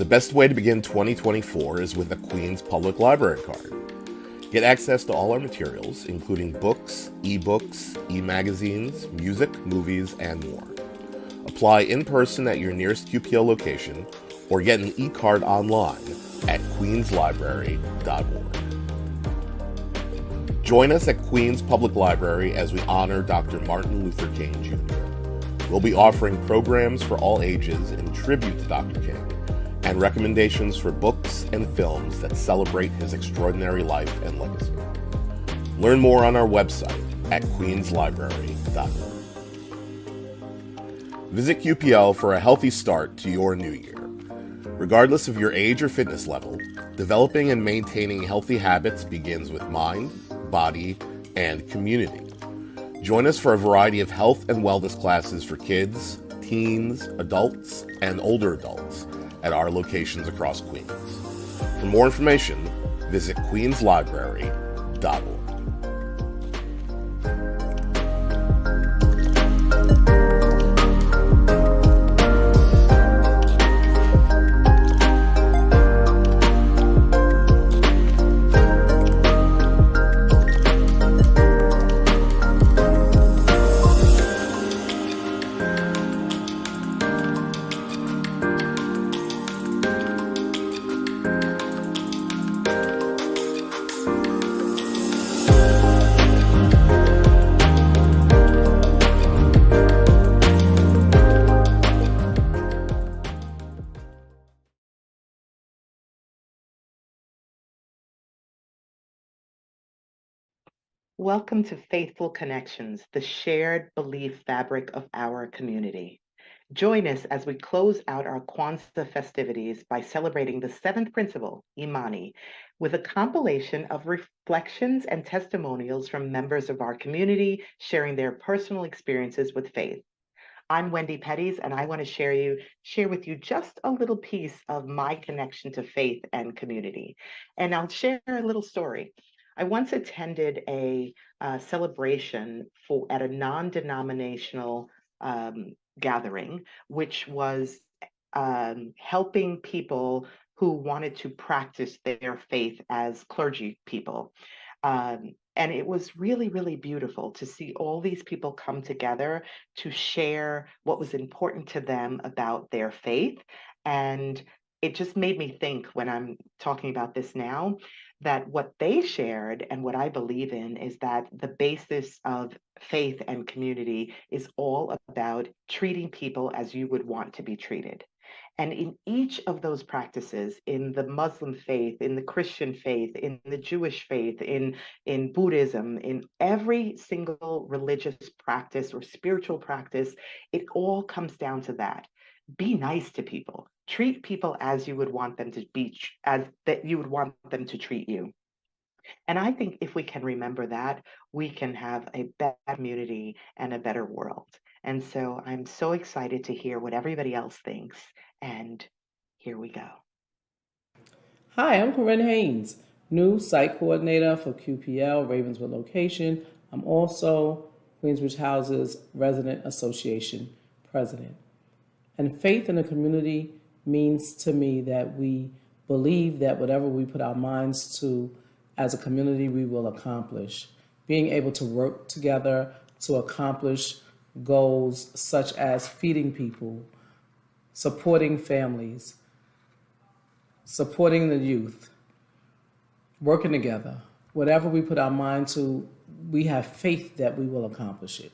The best way to begin 2024 is with a Queens Public Library card. Get access to all our materials, including books, ebooks, e-magazines, music, movies, and more. Apply in person at your nearest QPL location or get an e-card online at queenslibrary.org. Join us at Queens Public Library as we honor Dr. Martin Luther King Jr. We'll be offering programs for all ages in tribute to Dr. King and recommendations for books and films that celebrate his extraordinary life and legacy. Learn more on our website at queenslibrary.org. Visit QPL for a healthy start to your new year. Regardless of your age or fitness level, developing and maintaining healthy habits begins with mind, body, and community. Join us for a variety of health and wellness classes for kids, teens, adults, and older adults at our locations across Queens. For more information, visit queenslibrary.org. Welcome to Faithful Connections, the shared belief fabric of our community. Join us as we close out our Kwanzaa festivities by celebrating the seventh principle, Imani, with a compilation of reflections and testimonials from members of our community sharing their personal experiences with faith. I'm Wendy Petties, and I want to share with you just a little piece of my connection to faith and community. And I'll share a little story. I once attended a celebration at a non-denominational gathering, which was helping people who wanted to practice their faith as clergy people. And it was really, really beautiful to see all these people come together to share what was important to them about their faith. And it just made me think when I'm talking about this now, that what they shared and what I believe in is that the basis of faith and community is all about treating people as you would want to be treated. And in each of those practices, in the Muslim faith, in the Christian faith, in the Jewish faith, in Buddhism, in every single religious practice or spiritual practice, it all comes down to that. Be nice to people. Treat people as you would want them to be, as that you would want them to treat you. And I think if we can remember that, we can have a better community and a better world. And so I'm so excited to hear what everybody else thinks. And here we go. Hi, I'm Corinne Haynes, new site coordinator for QPL Ravenswood location. I'm also Queensbridge Houses Resident Association president. And faith in the community means to me that we believe that whatever we put our minds to as a community, we will accomplish. Being able to work together to accomplish goals such as feeding people, supporting families, supporting the youth, working together. Whatever we put our mind to, we have faith that we will accomplish it.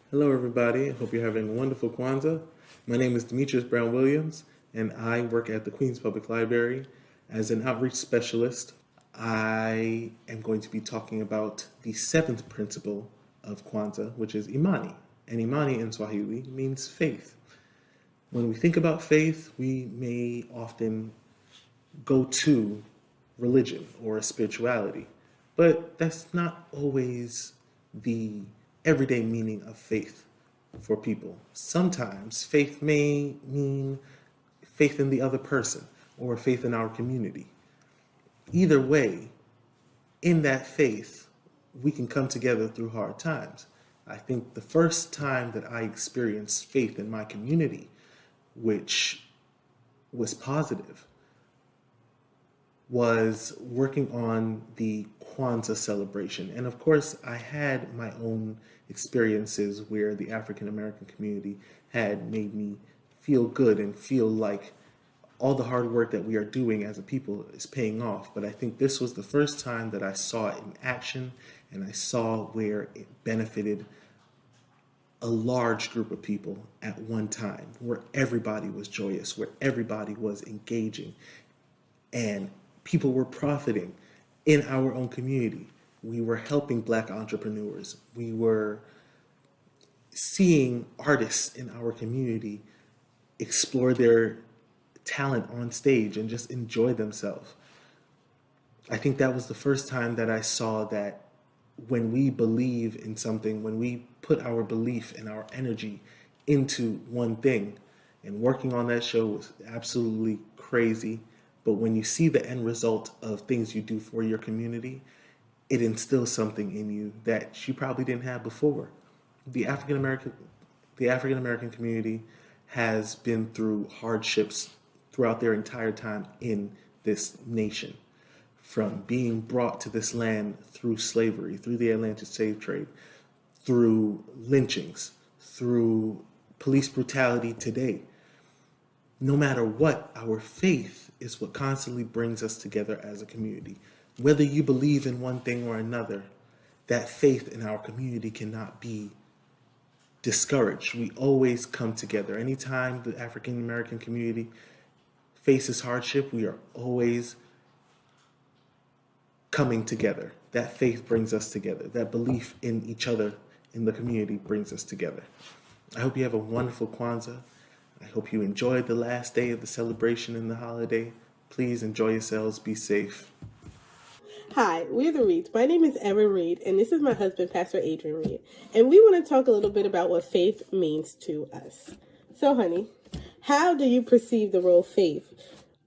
Hello, everybody. I hope you're having a wonderful Kwanzaa. My name is Demetrius Brown Williams, and I work at the Queens Public Library as an outreach specialist. I am going to be talking about the seventh principle of Kwanzaa, which is Imani. And Imani in Swahili means faith. When we think about faith, we may often go to religion or spirituality, but that's not always the everyday meaning of faith for people. Sometimes faith may mean faith in the other person or faith in our community. Either way, in that faith, we can come together through hard times. I think the first time that I experienced faith in my community, which was positive was working on the Kwanzaa celebration. And of course, I had my own experiences where the African American community had made me feel good and feel like all the hard work that we are doing as a people is paying off. But I think this was the first time that I saw it in action, and I saw where it benefited a large group of people at one time, where everybody was joyous, where everybody was engaging, and people were profiting in our own community. We were helping Black entrepreneurs. We were seeing artists in our community explore their talent on stage and just enjoy themselves. I think that was the first time that I saw that when we believe in something, when we put our belief and our energy into one thing, and working on that show was absolutely crazy. But when you see the end result of things you do for your community, it instills something in you that you probably didn't have before. The African American community has been through hardships throughout their entire time in this nation, from being brought to this land through slavery, through the Atlantic slave trade, through lynchings, through police brutality today. No matter what, our faith is what constantly brings us together as a community. Whether you believe in one thing or another, that faith in our community cannot be discouraged. We always come together. Anytime the African American community faces hardship, we are always coming together. That faith brings us together. That belief in each other in the community brings us together. I hope you have a wonderful Kwanzaa. I hope you enjoyed the last day of the celebration and the holiday. Please enjoy yourselves. Be safe. Hi, we're the Reeds. My name is Erin Reed, and this is my husband, Pastor Adrian Reed. And we want to talk a little bit about what faith means to us. So, honey, how do you perceive the role of faith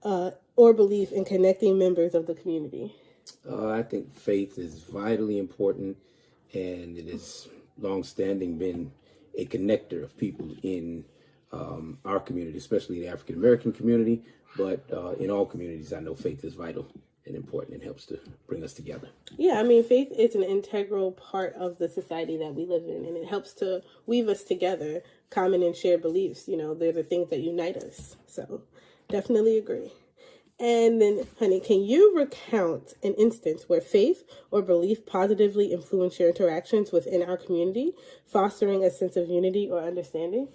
or belief in connecting members of the community? I think faith is vitally important, and it has long-standing been a connector of people in our community, especially the African American community, but in all communities, I know faith is vital and important and helps to bring us together. Yeah, I mean, faith is an integral part of the society that we live in, and it helps to weave us together, common and shared beliefs. You know, they're the things that unite us. So definitely agree. And then, honey, can you recount an instance where faith or belief positively influenced your interactions within our community, fostering a sense of unity or understanding?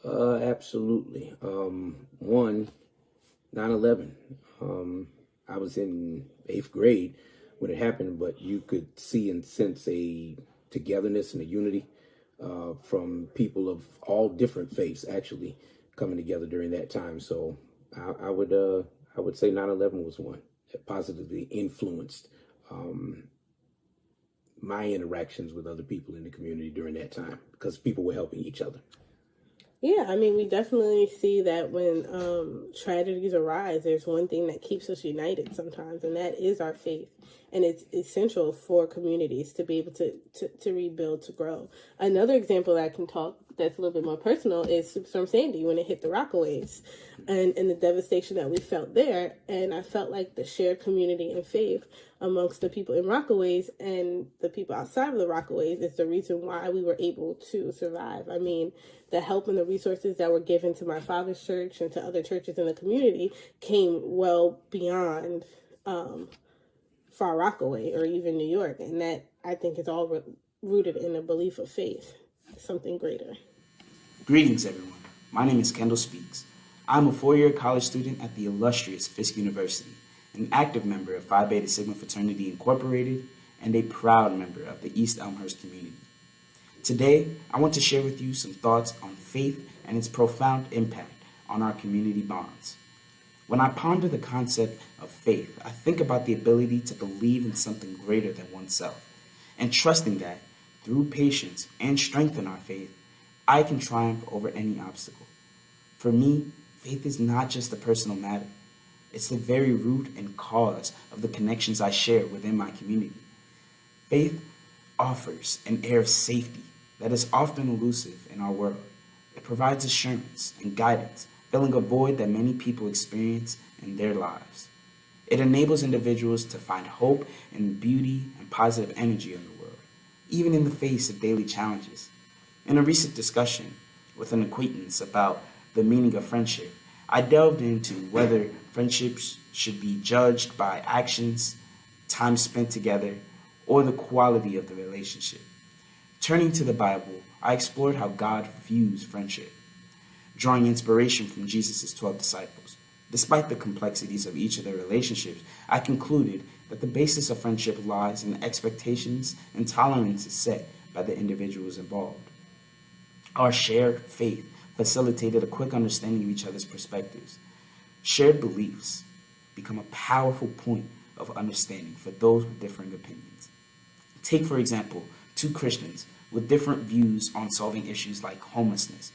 Absolutely. 9/11. I was in 8th grade when it happened, but you could see and sense a togetherness and a unity from people of all different faiths actually coming together during that time. So I would say 9/11 was one that positively influenced my interactions with other people in the community during that time because people were helping each other. Yeah, I mean, we definitely see that when tragedies arise, there's one thing that keeps us united sometimes, and that is our faith. And it's essential for communities to be able to rebuild, to grow. Another example that I can talk that's a little bit more personal is Superstorm Sandy when it hit the Rockaways and the devastation that we felt there. And I felt like the shared community and faith amongst the people in Rockaways and the people outside of the Rockaways is the reason why we were able to survive. I mean, the help and the resources that were given to my father's church and to other churches in the community came well beyond Far Rockaway or even New York. And that, I think, is all rooted in a belief of faith, something greater. Greetings, everyone. My name is Kendall Speaks. I'm a four-year college student at the illustrious Fisk University, an active member of Phi Beta Sigma Fraternity Incorporated, and a proud member of the East Elmhurst community. Today, I want to share with you some thoughts on faith and its profound impact on our community bonds. When I ponder the concept of faith, I think about the ability to believe in something greater than oneself, and trusting that, through patience and strength in our faith, I can triumph over any obstacle. For me, faith is not just a personal matter. It's the very root and cause of the connections I share within my community. Faith offers an air of safety that is often elusive in our world. It provides assurance and guidance filling a void that many people experience in their lives. It enables individuals to find hope and beauty and positive energy in the world, even in the face of daily challenges. In a recent discussion with an acquaintance about the meaning of friendship, I delved into whether friendships should be judged by actions, time spent together, or the quality of the relationship. Turning to the Bible, I explored how God views friendship, drawing inspiration from Jesus' 12 disciples. Despite the complexities of each of their relationships, I concluded that the basis of friendship lies in the expectations and tolerances set by the individuals involved. Our shared faith facilitated a quick understanding of each other's perspectives. Shared beliefs become a powerful point of understanding for those with differing opinions. Take, for example, two Christians with different views on solving issues like homelessness.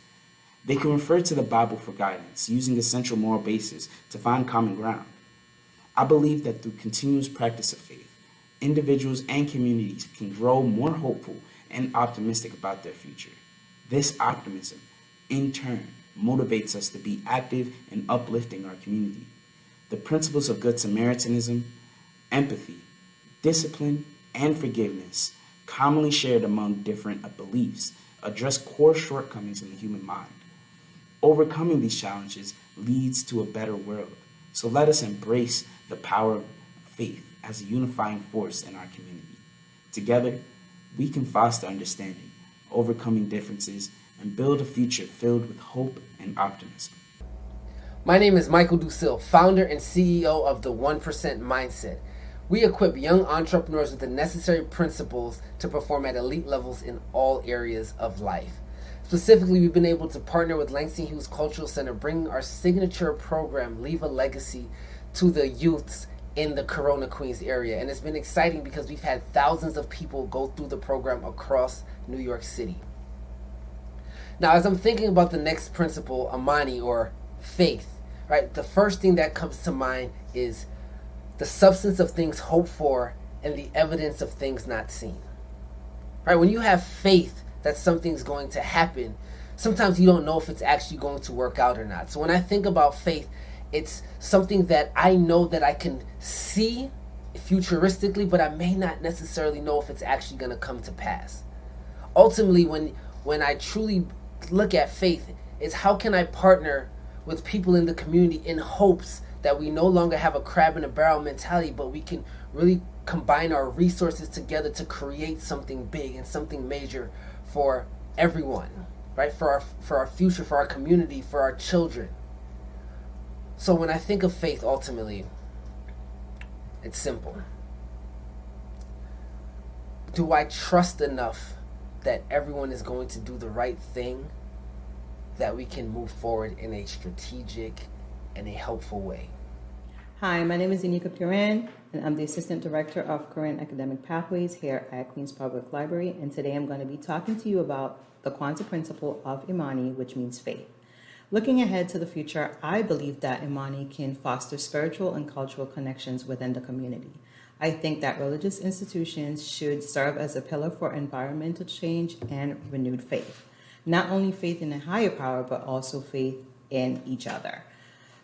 They can refer to the Bible for guidance, using a central moral basis to find common ground. I believe that through continuous practice of faith, individuals and communities can grow more hopeful and optimistic about their future. This optimism, in turn, motivates us to be active in uplifting our community. The principles of Good Samaritanism, empathy, discipline, and forgiveness, commonly shared among different beliefs, address core shortcomings in the human mind. Overcoming these challenges leads to a better world. So let us embrace the power of faith as a unifying force in our community. Together, we can foster understanding, overcoming differences, and build a future filled with hope and optimism. My name is Michael Dusil, founder and CEO of the 1% Mindset. We equip young entrepreneurs with the necessary principles to perform at elite levels in all areas of life. Specifically, we've been able to partner with Langston Hughes Cultural Center, bringing our signature program, Leave a Legacy, to the youths in the Corona Queens area. And it's been exciting because we've had thousands of people go through the program across New York City. Now, as I'm thinking about the next principle, Imani, or faith, right, the first thing that comes to mind is the substance of things hoped for and the evidence of things not seen. Right? When you have faith that something's going to happen, sometimes you don't know if it's actually going to work out or not. So when I think about faith, it's something that I know that I can see futuristically, but I may not necessarily know if it's actually going to come to pass. Ultimately, when I truly look at faith, it's how can I partner with people in the community in hopes that we no longer have a crab in a barrel mentality, but we can really combine our resources together to create something big and something major for everyone, right? For our future, for our community, for our children. So when I think of faith, ultimately, it's simple. Do I trust enough that everyone is going to do the right thing, that we can move forward in a strategic and a helpful way? Hi, my name is Inika Piran, and I'm the Assistant Director of Current Academic Pathways here at Queens Public Library, and today I'm going to be talking to you about the Kwanzaa principle of Imani, which means faith. Looking ahead to the future, I believe that Imani can foster spiritual and cultural connections within the community. I think that religious institutions should serve as a pillar for environmental change and renewed faith. Not only faith in a higher power, but also faith in each other.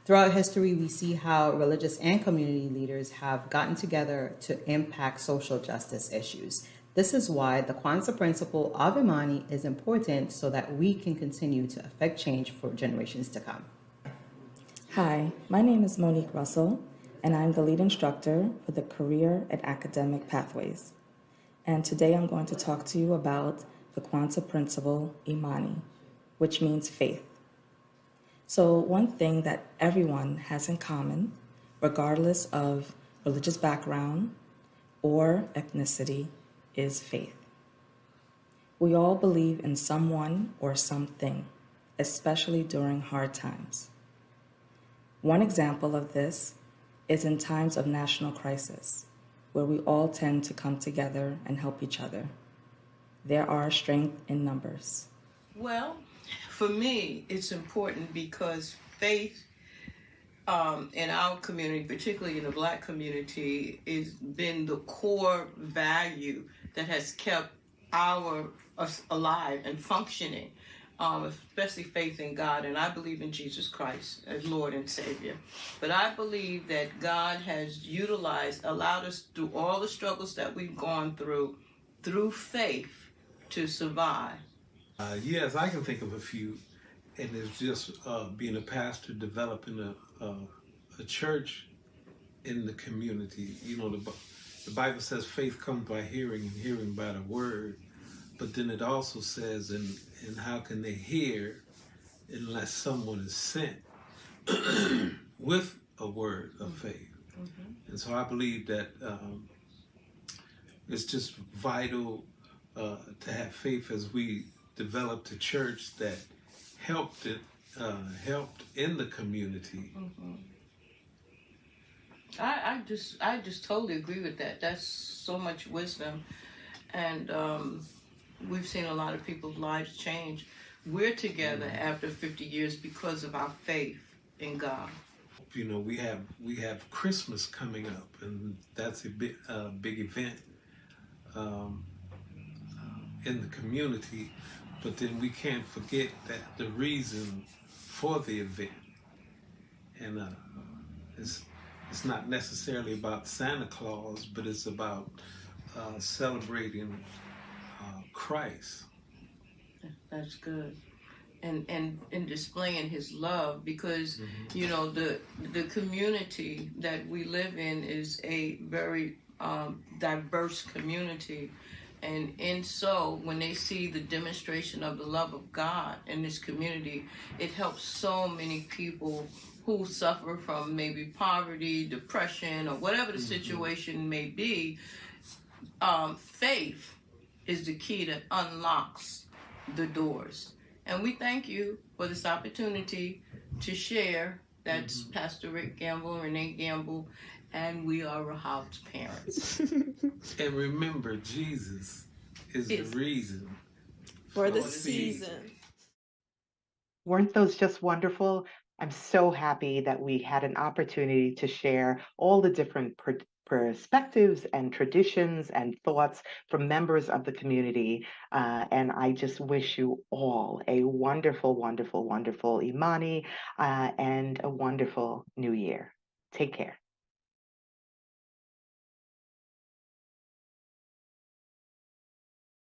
Throughout history, we see how religious and community leaders have gotten together to impact social justice issues. This is why the Kwanzaa principle of Imani is important, so that we can continue to affect change for generations to come. Hi, my name is Monique Russell, and I'm the lead instructor for the Career and Academic Pathways. And today I'm going to talk to you about the Kwanzaa principle, Imani, which means faith. So one thing that everyone has in common, regardless of religious background or ethnicity, is faith. We all believe in someone or something, especially during hard times. One example of this is in times of national crisis, where we all tend to come together and help each other. There are strength in numbers. Well, for me, it's important because faith in our community, particularly in the Black community, has been the core value that has kept us alive and functioning. especially faith in God, and I believe in Jesus Christ as Lord and Savior. But I believe that God has allowed us through all the struggles that we've gone through faith, to survive. Yes, I can think of a few, and it's just being a pastor, developing a church in the community. You know, the Bible says faith comes by hearing, and hearing by the word. But then it also says, and how can they hear unless someone is sent with a word of faith? Mm-hmm. And so I believe that it's just vital to have faith as we developed a church that helped in the community. Mm-hmm. I just totally agree with that. That's so much wisdom, and we've seen a lot of people's lives change. We're together after 50 years because of our faith in God. You know, we have Christmas coming up, and that's a big event in the community. But then we can't forget that the reason for the event, and it's not necessarily about Santa Claus, but it's about celebrating Christ. That's good. And displaying his love, because you know the community that we live in is a very diverse community, and so when they see the demonstration of the love of God in this community, it helps so many people who suffer from maybe poverty, depression, or whatever the situation may be. Faith is the key that unlocks the doors. And we thank you for this opportunity to share. That's Pastor Rick Gamble and Renee Gamble, and we are Rahab's parents. And remember, Jesus is the reason for the season. Weren't those just wonderful? I'm so happy that we had an opportunity to share all the different perspectives and traditions and thoughts from members of the community. And I just wish you all a wonderful, wonderful, wonderful Imani and a wonderful new year. Take care.